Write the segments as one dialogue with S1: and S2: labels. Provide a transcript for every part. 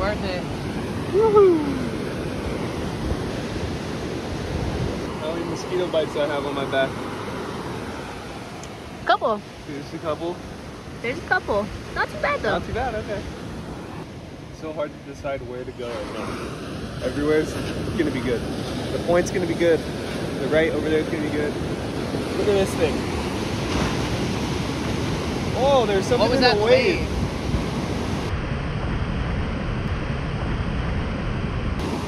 S1: worth it.
S2: Woohoo! How many mosquito bites do I have on my back?
S3: Couple.
S2: Just a couple?
S3: There's a couple. Not too bad though.
S2: Not too bad, okay. It's so hard to decide where to go right now. Everywhere's gonna be good. The point's gonna be good. The right over there is gonna be good. Look at this thing. Oh, there's something in the wave.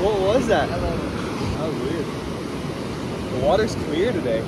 S2: What was that? That was weird. The water's clear today.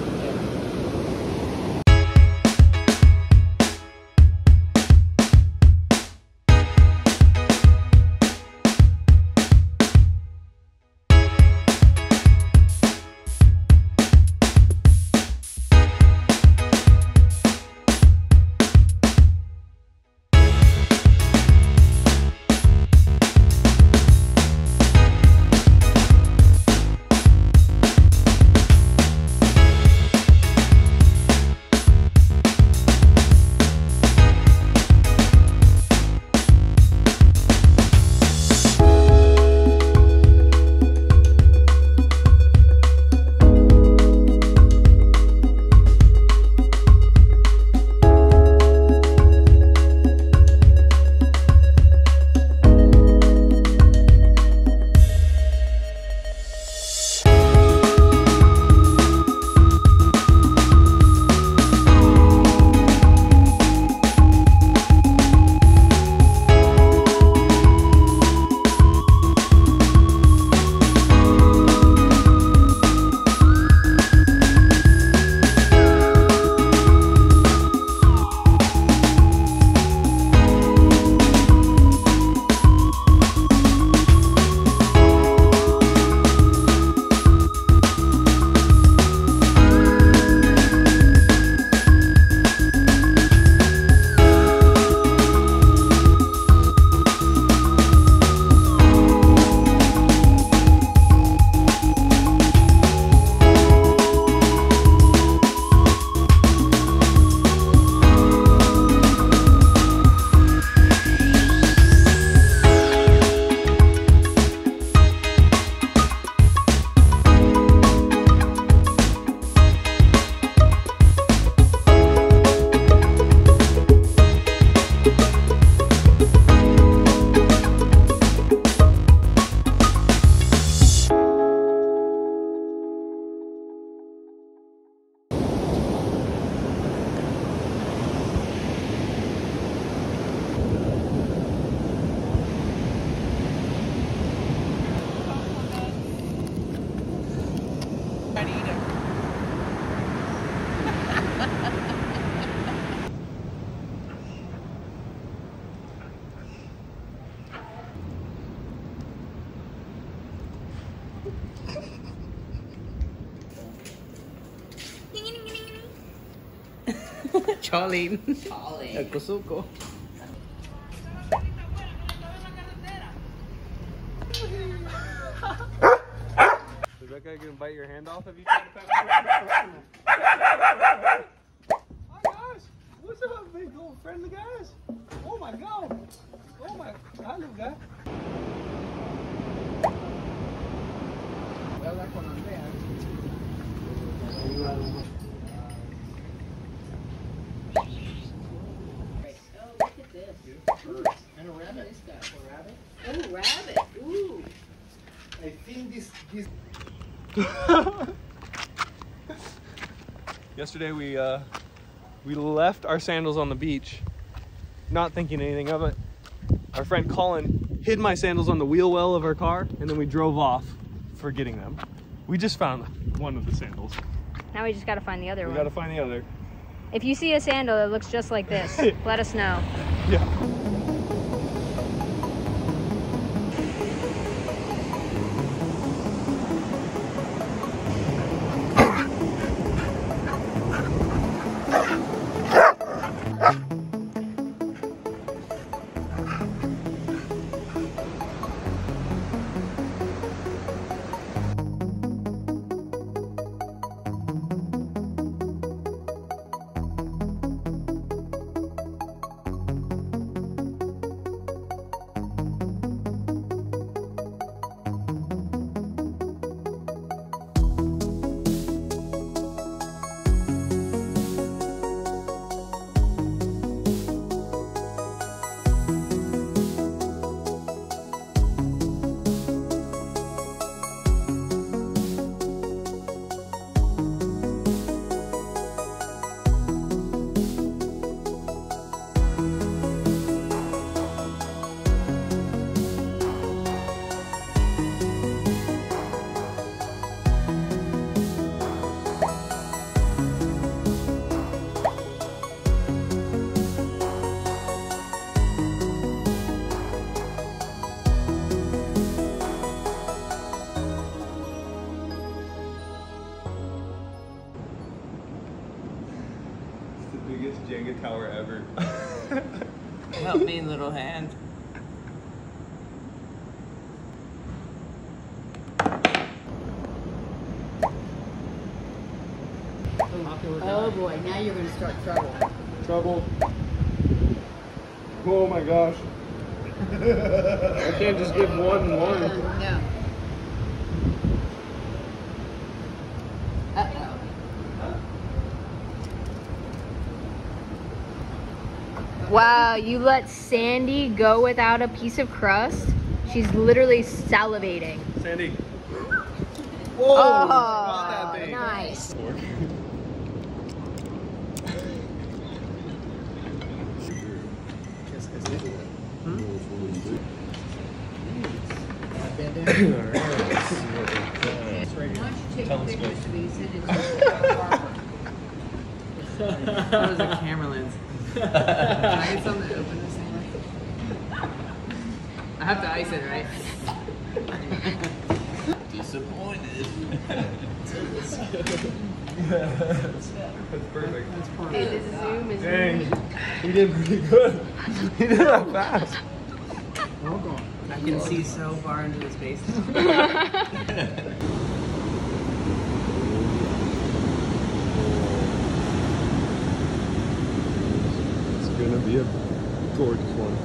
S1: Charlie.
S4: El cosuco.
S2: Is that guy gonna bite your hand off if you try to pet him? Oh gosh! What's up, big old friendly guys? Oh my god! Oh my, hi little guy.
S4: Voy a hablar con Andrea.
S1: And a rabbit.
S4: A rabbit?
S1: Oh, rabbit. Ooh.
S4: I think this
S2: Yesterday we left our sandals on the beach, not thinking anything of it. Our friend Colin hid my sandals on the wheel well of our car, and then we drove off forgetting them. We just found one of the sandals.
S3: Now we just gotta find the other one.
S2: We gotta find the other.
S3: If you see a sandal that looks just like this, let us know.
S2: Yeah. biggest Jenga tower ever.
S5: Help me, little hand.
S1: Oh boy, now you're going to start trouble.
S2: Trouble. Oh my gosh. I can't just give one.
S1: No.
S3: Wow, you let Sandy go without a piece of crust? She's literally salivating.
S2: Sandy. Whoa!
S3: Oh,
S2: Not that big.
S3: nice.
S5: That was a camera lens. Can I get something to open this thing with? I have to ice it, right?
S6: Disappointed.
S2: That's perfect.
S3: Hey, the zoom is
S2: Dang, he did pretty good. He did that fast.
S5: I can see so far into his face now.
S2: It's gonna be a gorgeous one.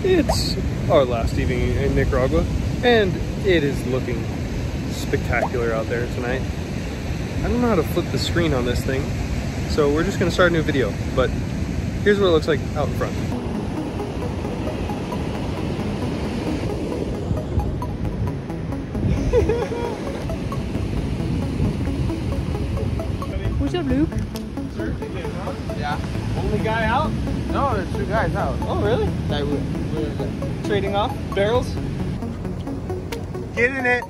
S2: It's our last evening in Nicaragua, and it is looking spectacular out there tonight. I don't know how to flip the screen on this thing, so we're just gonna start a new video, but here's what it looks like out in front.
S3: What's up, Luke?
S5: Yeah.
S2: Only guy out?
S5: No, there's two guys out.
S2: Oh, really?
S5: Like we're
S2: Trading off barrels? Get in it!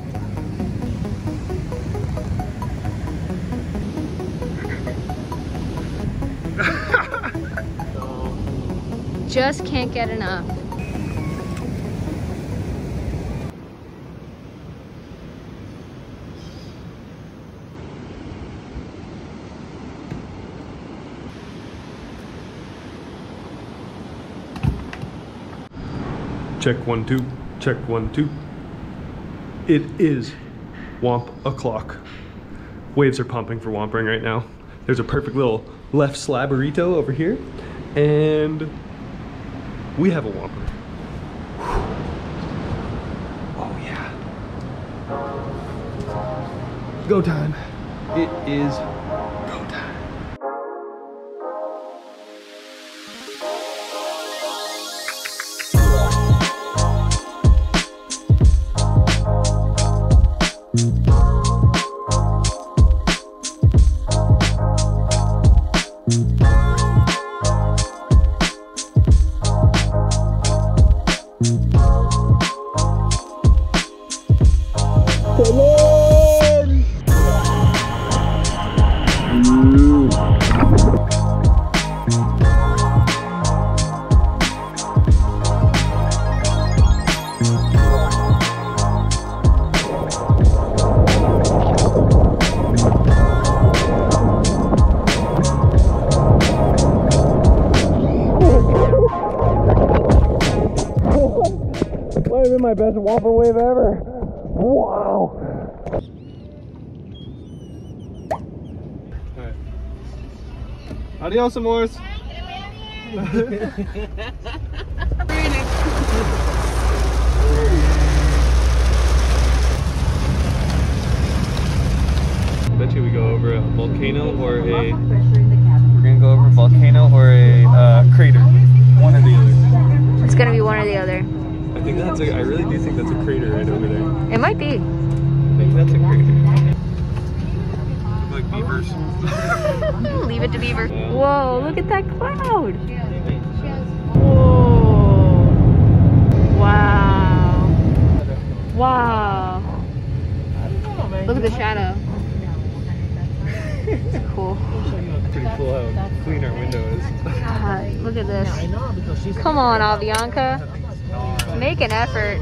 S3: Just can't get enough.
S2: Check 1 2, check 1 2. It is Womp o'clock. Waves are pumping for wompering right now. There's a perfect little left slab burrito over here, and We have a Whopper. Oh yeah. Go time. It is go time. Might have been my best Whopper wave ever. Wow. Alright. Adios, amores. Bet you we go over a volcano or a... We're gonna go over a volcano or a crater. One or the other.
S3: It's gonna be one or the other.
S2: I think that's a, I really do think that's a crater right over there.
S3: It might be.
S2: I think that's a crater. Like beavers.
S3: Leave it to Beaver.
S2: Yeah.
S3: Whoa, look at that cloud. Whoa. Wow. Wow. Look at the shadow. It's cool.
S2: Pretty cool how clean our window is.
S3: God, look at this. Come on, 𝐂𝐿𝐿𝐵𝐵𝐵𝐵𝐵𝐵𝐵𝐵. Make an effort.